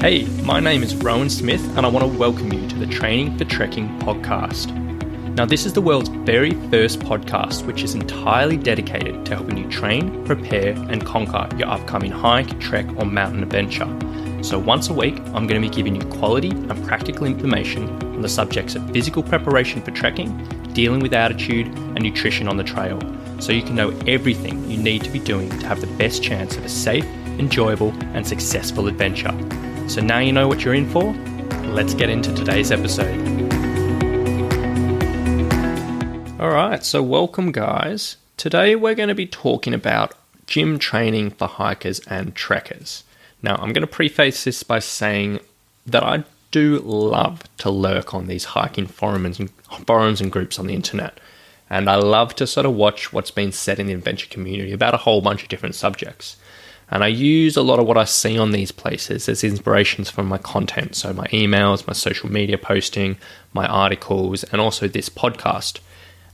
Hey, my name is Rowan Smith and I want to welcome you to the Training for Trekking podcast. Now, this is the world's very first podcast which is entirely dedicated to helping you train, prepare and conquer your upcoming hike, trek or mountain adventure. So once a week, I'm going to be giving you quality and practical information on the subjects of physical preparation for trekking, dealing with altitude and nutrition on the trail, so you can know everything you need to be doing to have the best chance of a safe, enjoyable and successful adventure. So now you know what you're in for. Let's get into today's episode. Alright, so welcome guys. Today we're going to be talking about gym training for hikers and trekkers. Now I'm going to preface this by saying that I do love to lurk on these hiking forums and groups on the internet. And I love to sort of watch what's been said in the adventure community about a whole bunch of different subjects. And I use a lot of what I see on these places as inspirations for my content. So my emails, my social media posting, my articles, and also this podcast.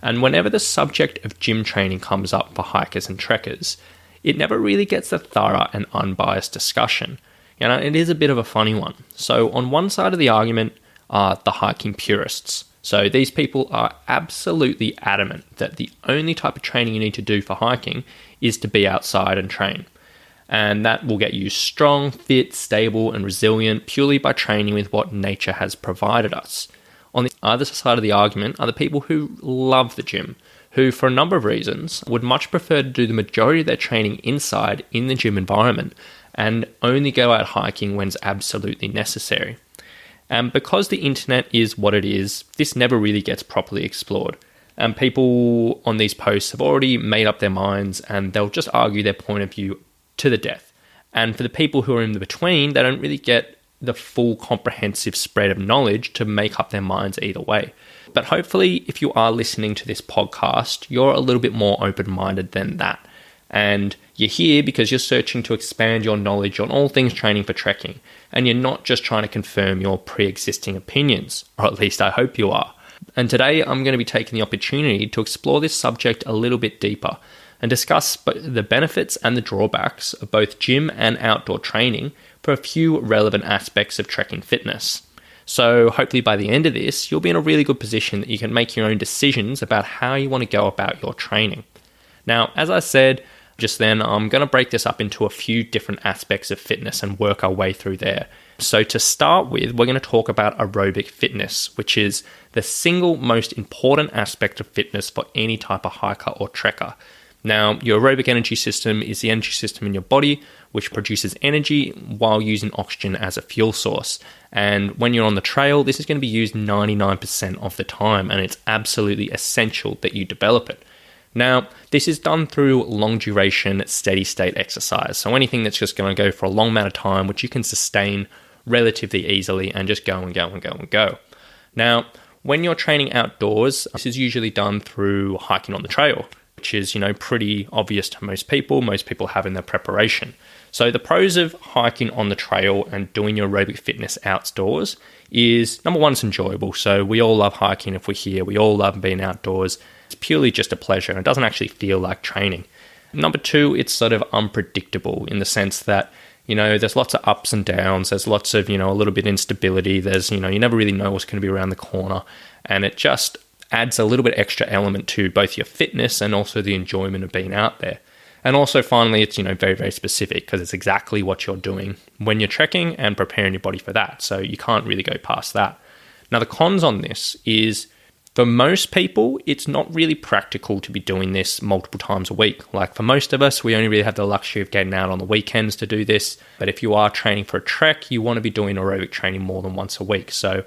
And whenever the subject of gym training comes up for hikers and trekkers, it never really gets a thorough and unbiased discussion. You know, it is a bit of a funny one. So on one side of the argument are the hiking purists. So these people are absolutely adamant that the only type of training you need to do for hiking is to be outside and train. And that will get you strong, fit, stable, and resilient purely by training with what nature has provided us. On the other side of the argument are the people who love the gym, who for a number of reasons would much prefer to do the majority of their training inside in the gym environment and only go out hiking when it's absolutely necessary. And because the internet is what it is, this never really gets properly explored. And people on these posts have already made up their minds and they'll just argue their point of view to the death. And for the people who are in the between, they don't really get the full comprehensive spread of knowledge to make up their minds either way. But hopefully, if you are listening to this podcast, you're a little bit more open-minded than that. And you're here because you're searching to expand your knowledge on all things training for trekking. And you're not just trying to confirm your pre-existing opinions, or at least I hope you are. And today I'm going to be taking the opportunity to explore this subject a little bit deeper and discuss the benefits and the drawbacks of both gym and outdoor training for a few relevant aspects of trekking fitness. So hopefully by the end of this, you'll be in a really good position that you can make your own decisions about how you want to go about your training. Now, as I said just then, I'm going to break this up into a few different aspects of fitness and work our way through there. So to start with, we're going to talk about aerobic fitness, which is the single most important aspect of fitness for any type of hiker or trekker. Now, your aerobic energy system is the energy system in your body, which produces energy while using oxygen as a fuel source. And when you're on the trail, this is going to be used 99% of the time, and it's absolutely essential that you develop it. Now, this is done through long duration, steady state exercise. So anything that's just going to go for a long amount of time, which you can sustain relatively easily and just go and go and go and go. Now, when you're training outdoors, this is usually done through hiking on the trail, which is, pretty obvious to most people. Most people have in their preparation. So the pros of hiking on the trail and doing your aerobic fitness outdoors is, number one, it's enjoyable. So we all love hiking if we're here. We all love being outdoors. It's purely just a pleasure and it doesn't actually feel like training. Number two, it's sort of unpredictable in the sense that, there's lots of ups and downs. There's lots of, a little bit of instability. There's, you never really know what's going to be around the corner. And it just adds a little bit extra element to both your fitness and also the enjoyment of being out there. And also finally, it's, very, very specific because it's exactly what you're doing when you're trekking and preparing your body for that. So you can't really go past that. Now, the cons on this is for most people, it's not really practical to be doing this multiple times a week. Like for most of us, we only really have the luxury of getting out on the weekends to do this. But if you are training for a trek, you want to be doing aerobic training more than once a week. So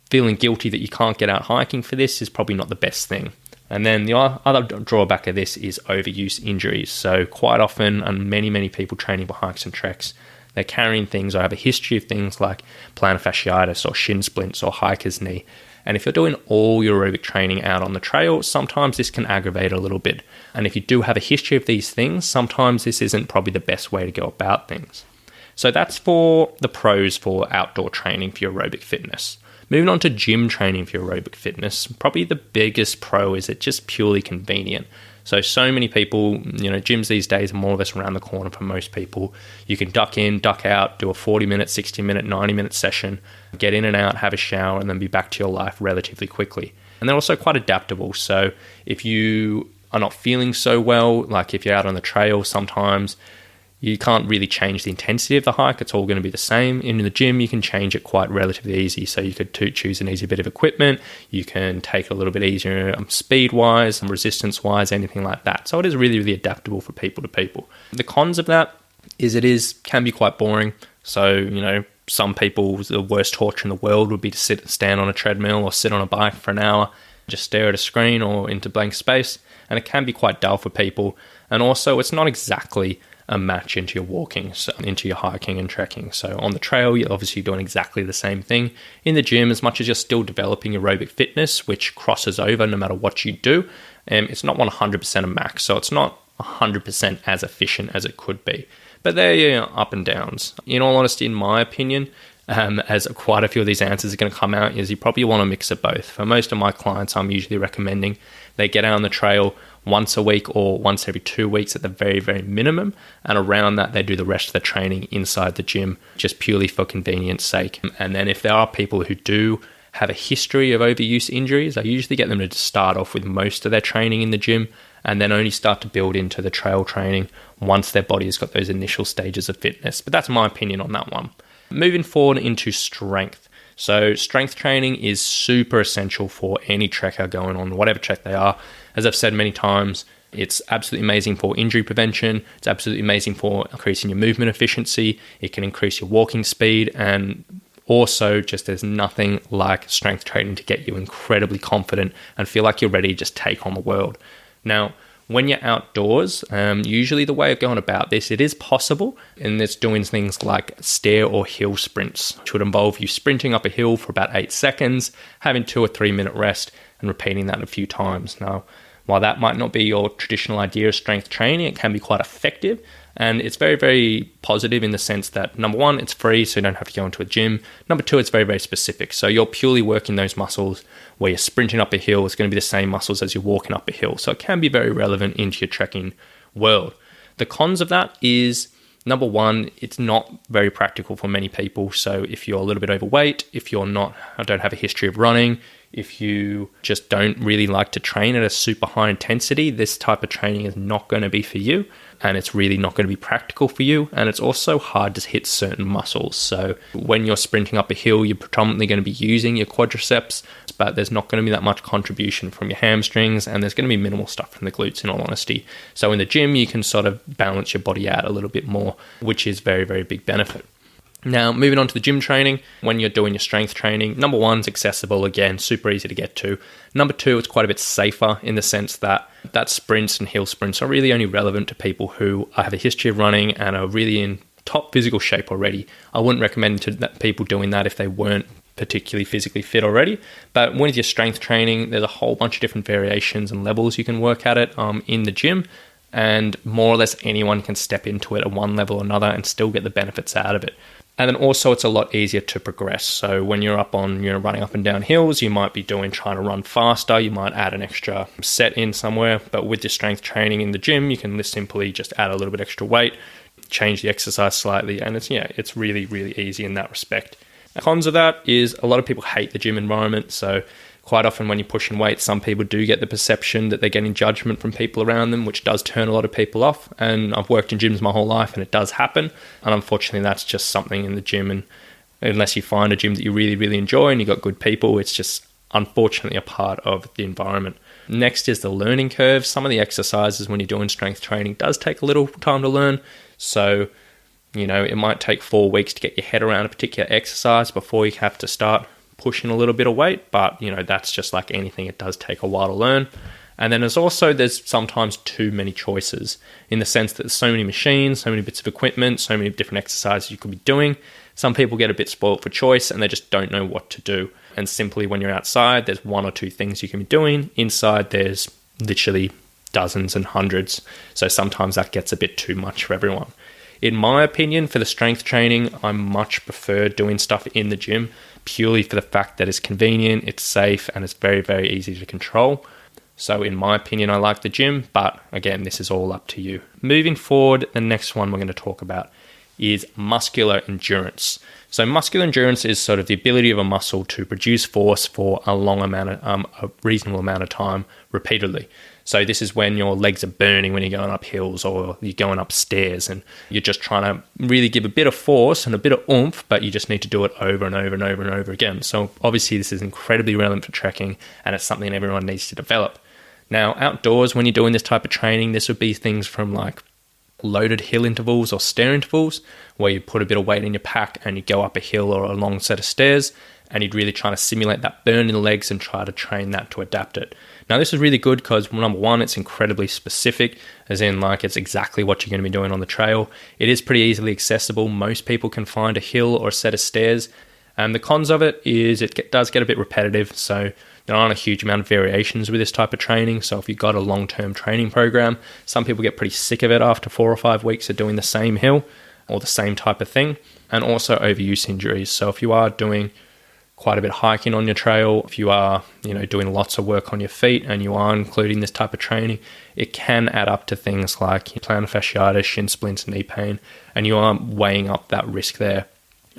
feeling guilty that you can't get out hiking for this is probably not the best thing. And then the other drawback of this is overuse injuries. So quite often, and many people training for hikes and treks, they're carrying things or have a history of things like plantar fasciitis or shin splints or hiker's knee. And if you're doing all your aerobic training out on the trail, sometimes this can aggravate a little bit. And if you do have a history of these things, sometimes this isn't probably the best way to go about things. So that's for the pros for outdoor training for your aerobic fitness. Moving on to gym training for aerobic fitness, probably the biggest pro is it's just purely convenient. So many people, gyms these days are more or less around the corner for most people. You can duck in, duck out, do a 40-minute, 60-minute, 90-minute session, get in and out, have a shower, and then be back to your life relatively quickly. And they're also quite adaptable. So if you are not feeling so well, like if you're out on the trail, sometimes you can't really change the intensity of the hike. It's all going to be the same. In the gym, you can change it quite relatively easy. So you could choose an easy bit of equipment. You can take it a little bit easier speed-wise, resistance-wise, anything like that. So it is really, really adaptable for people to people. The cons of that is can be quite boring. So, some people, the worst torture in the world would be to stand on a treadmill or sit on a bike for an hour, just stare at a screen or into blank space. And it can be quite dull for people. And also, it's not exactly a match into your walking, so into your hiking and trekking. So on the trail, you're obviously doing exactly the same thing. In the gym, as much as you're still developing aerobic fitness, which crosses over no matter what you do, it's not 100% a max. So it's not 100% as efficient as it could be. But there are your up and downs. In all honesty, in my opinion, as quite a few of these answers are going to come out, is you probably want to mix of both. For most of my clients, I'm usually recommending they get out on the trail once a week or once every 2 weeks at the very, very minimum. And around that, they do the rest of the training inside the gym, just purely for convenience sake. And then if there are people who do have a history of overuse injuries, I usually get them to start off with most of their training in the gym and then only start to build into the trail training once their body has got those initial stages of fitness. But that's my opinion on that one. Moving forward into strength. So strength training is super essential for any trekker going on whatever trek they are. As I've said many times, it's absolutely amazing for injury prevention. It's absolutely amazing for increasing your movement efficiency. It can increase your walking speed. And also, just there's nothing like strength training to get you incredibly confident and feel like you're ready to just take on the world. Now, when you're outdoors, usually the way of going about this, it is possible, and it's doing things like stair or hill sprints, which would involve you sprinting up a hill for about 8 seconds, having 2 or 3 minute rest, and repeating that a few times. Now, while that might not be your traditional idea of strength training, it can be quite effective, and it's very, very positive in the sense that, number one, it's free, so you don't have to go into a gym. Number two, it's very, very specific. So you're purely working those muscles where you're sprinting up a hill. It's going to be the same muscles as you're walking up a hill. So it can be very relevant into your trekking world. The cons of that is, number one, it's not very practical for many people. So if you're a little bit overweight, if you're not, don't have a history of running, if you just don't really like to train at a super high intensity, this type of training is not going to be for you, and it's really not going to be practical for you. And it's also hard to hit certain muscles. So when you're sprinting up a hill, you're predominantly going to be using your quadriceps, but there's not going to be that much contribution from your hamstrings, and there's going to be minimal stuff from the glutes, in all honesty. So in the gym, you can sort of balance your body out a little bit more, which is very, very big benefit. Now, moving on to the gym training, when you're doing your strength training, number one, it's accessible, again, super easy to get to. Number two, it's quite a bit safer in the sense that sprints and hill sprints are really only relevant to people who have a history of running and are really in top physical shape already. I wouldn't recommend to people doing that if they weren't particularly physically fit already. But with your strength training, there's a whole bunch of different variations and levels you can work at it in the gym. And more or less anyone can step into it at one level or another and still get the benefits out of it. And then also it's a lot easier to progress. So when you're up on, running up and down hills, you might be trying to run faster. You might add an extra set in somewhere. But with your strength training in the gym, you can simply just add a little bit extra weight, change the exercise slightly. And it's really, really easy in that respect. The cons of that is a lot of people hate the gym environment. So quite often when you're pushing weight, some people do get the perception that they're getting judgment from people around them, which does turn a lot of people off. And I've worked in gyms my whole life and it does happen. And unfortunately, that's just something in the gym. And unless you find a gym that you really, really enjoy and you've got good people, it's just unfortunately a part of the environment. Next is the learning curve. Some of the exercises when you're doing strength training does take a little time to learn. So, it might take 4 weeks to get your head around a particular exercise before you have to start pushing a little bit of weight, but that's just like anything, it does take a while to learn. And then there's sometimes too many choices in the sense that there's so many machines, so many bits of equipment, so many different exercises you could be doing. Some people get a bit spoiled for choice and they just don't know what to do. And simply when you're outside, there's 1 or 2 things you can be doing. Inside, there's literally dozens and hundreds. So sometimes that gets a bit too much for everyone. In my opinion, for the strength training, I much prefer doing stuff in the gym purely for the fact that it's convenient, it's safe, and it's very, very easy to control. So in my opinion, I like the gym, but again, this is all up to you. Moving forward, the next one we're going to talk about is muscular endurance. So muscular endurance is sort of the ability of a muscle to produce force for a reasonable amount of time repeatedly. So this is when your legs are burning when you're going up hills or you're going upstairs and you're just trying to really give a bit of force and a bit of oomph, but you just need to do it over and over and over and over again. So obviously this is incredibly relevant for trekking, and it's something everyone needs to develop. Now, outdoors, when you're doing this type of training, this would be things from like loaded hill intervals or stair intervals, where you put a bit of weight in your pack and you go up a hill or a long set of stairs, and you'd really try to simulate that burn in the legs and try to train that to adapt it. Now, this is really good because, number one, it's incredibly specific, as in like it's exactly what you're going to be doing on the trail. It is pretty easily accessible. Most people can find a hill or a set of stairs. And the cons of it is it does get a bit repetitive, so there aren't a huge amount of variations with this type of training. So if you've got a long-term training program, some people get pretty sick of it after 4 or 5 weeks of doing the same hill or the same type of thing. And also overuse injuries. So if you are doing quite a bit of hiking on your trail, if you are doing lots of work on your feet and you are including this type of training, it can add up to things like plantar fasciitis, shin splints, knee pain, and you are weighing up that risk there.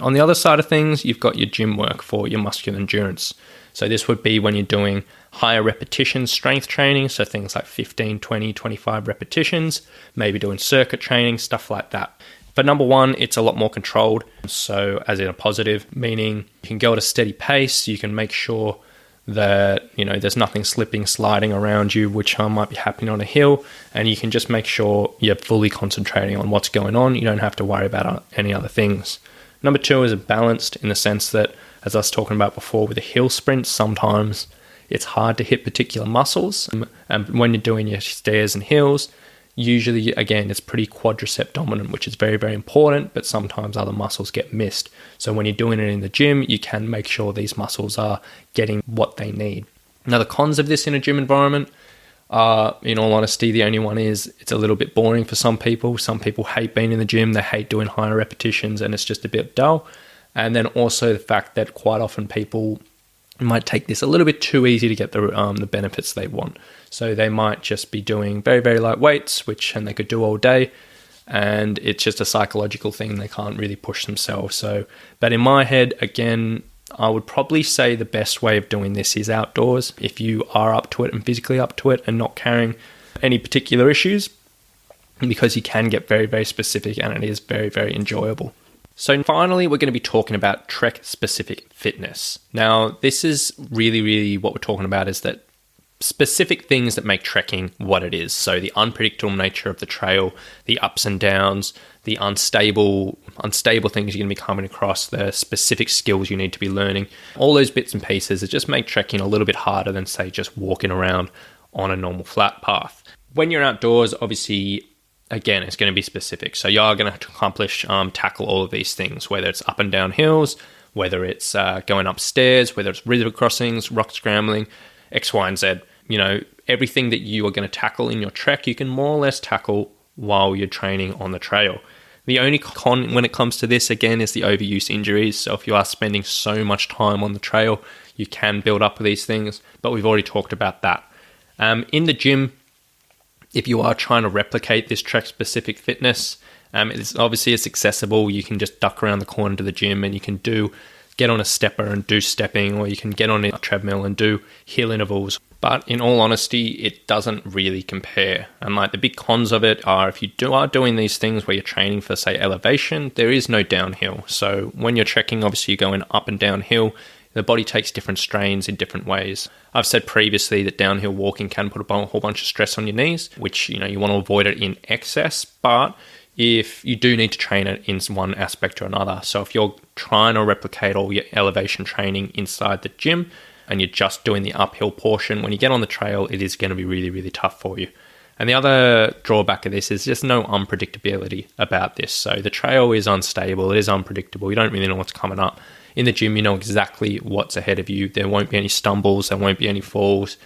On the other side of things, you've got your gym work for your muscular endurance. So this would be when you're doing higher repetition strength training, so things like 15, 20, 25 repetitions, maybe doing circuit training, stuff like that. But number one, it's a lot more controlled. So as in a positive, meaning you can go at a steady pace, you can make sure that there's nothing slipping, sliding around you, which might be happening on a hill, and you can just make sure you're fully concentrating on what's going on. You don't have to worry about any other things. Number two is balanced in the sense that, as I was talking about before with the hill sprints, sometimes it's hard to hit particular muscles. And when you're doing your stairs and hills, usually, again, it's pretty quadricep dominant, which is very, very important, but sometimes other muscles get missed. So when you're doing it in the gym, you can make sure these muscles are getting what they need. Now, the cons of this in a gym environment are, in all honesty, the only one is it's a little bit boring for some people. Some people hate being in the gym. They hate doing higher repetitions, and it's just a bit dull. And then also the fact that quite often people might take this a little bit too easy to get the benefits they want. So they might just be doing very, very light weights, and they could do all day, and it's just a psychological thing. They can't really push themselves. But in my head, again, I would probably say the best way of doing this is outdoors. If you are up to it and physically up to it and not carrying any particular issues, because you can get very, very specific, and it is very, very enjoyable. So finally, we're going to be talking about trek-specific fitness. Now, this is really, really what we're talking about, is that specific things that make trekking what it is. So the unpredictable nature of the trail, the ups and downs, the unstable things you're going to be coming across, the specific skills you need to be learning. All those bits and pieces that just make trekking a little bit harder than, say, just walking around on a normal flat path. When you're outdoors, obviously, again, it's going to be specific. So you are going to have to tackle all of these things, whether it's up and down hills, whether it's going upstairs, whether it's river crossings, rock scrambling, X, Y, and Z. Everything that you are going to tackle in your trek, you can more or less tackle while you're training on the trail. The only con when it comes to this, again, is the overuse injuries. So if you are spending so much time on the trail, you can build up with these things, but we've already talked about that. In the gym, if you are trying to replicate this trek-specific fitness, it's accessible. You can just duck around the corner to the gym and you can get on a stepper and do stepping, or you can get on a treadmill and do hill intervals. But in all honesty, it doesn't really compare. And the big cons of it are, if you are doing these things where you're training for, say, elevation, there is no downhill. So when you're trekking, obviously you're going up and downhill. The body takes different strains in different ways. I've said previously that downhill walking can put a whole bunch of stress on your knees, which you want to avoid it in excess. But if you do need to train it in one aspect or another, so if you're trying to replicate all your elevation training inside the gym and you're just doing the uphill portion, when you get on the trail, it is going to be really, really tough for you. And the other drawback of this is just no unpredictability about this. So the trail is unstable, it is unpredictable, you don't really know what's coming up. In the gym, you know exactly what's ahead of you. There won't be any stumbles, there won't be any falls.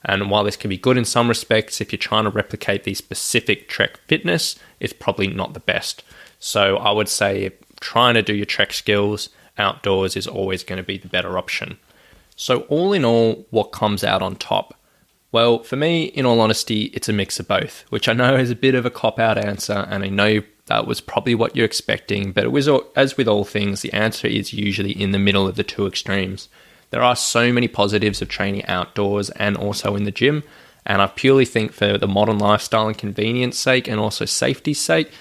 And while this can be good in some respects, if you're trying to replicate the specific trek fitness, it's probably not the best. So I would say trying to do your trek skills outdoors is always going to be the better option. So all in all, what comes out on top? Well, for me, in all honesty, it's a mix of both, which I know is a bit of a cop-out answer, and I know that was probably what you're expecting, but it was, as with all things, the answer is usually in the middle of the two extremes. There are so many positives of training outdoors and also in the gym, and I purely think for the modern lifestyle and convenience sake and also safety's sake,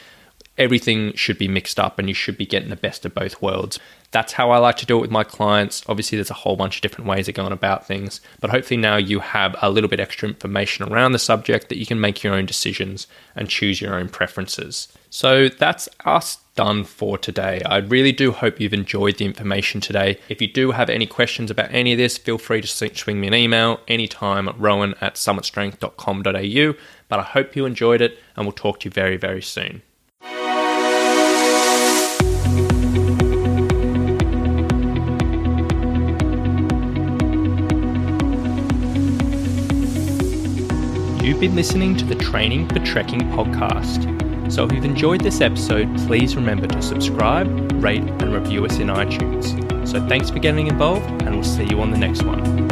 everything should be mixed up and you should be getting the best of both worlds. That's how I like to do it with my clients. Obviously, there's a whole bunch of different ways of going about things, but hopefully now you have a little bit extra information around the subject that you can make your own decisions and choose your own preferences. So that's us done for today. I really do hope you've enjoyed the information today. If you do have any questions about any of this, feel free to swing me an email anytime at rowan@summitstrength.com.au. But I hope you enjoyed it, and we'll talk to you very, very soon. You've been listening to the Training for Trekking podcast. So if you've enjoyed this episode, please remember to subscribe, rate, and review us in iTunes. So thanks for getting involved, and we'll see you on the next one.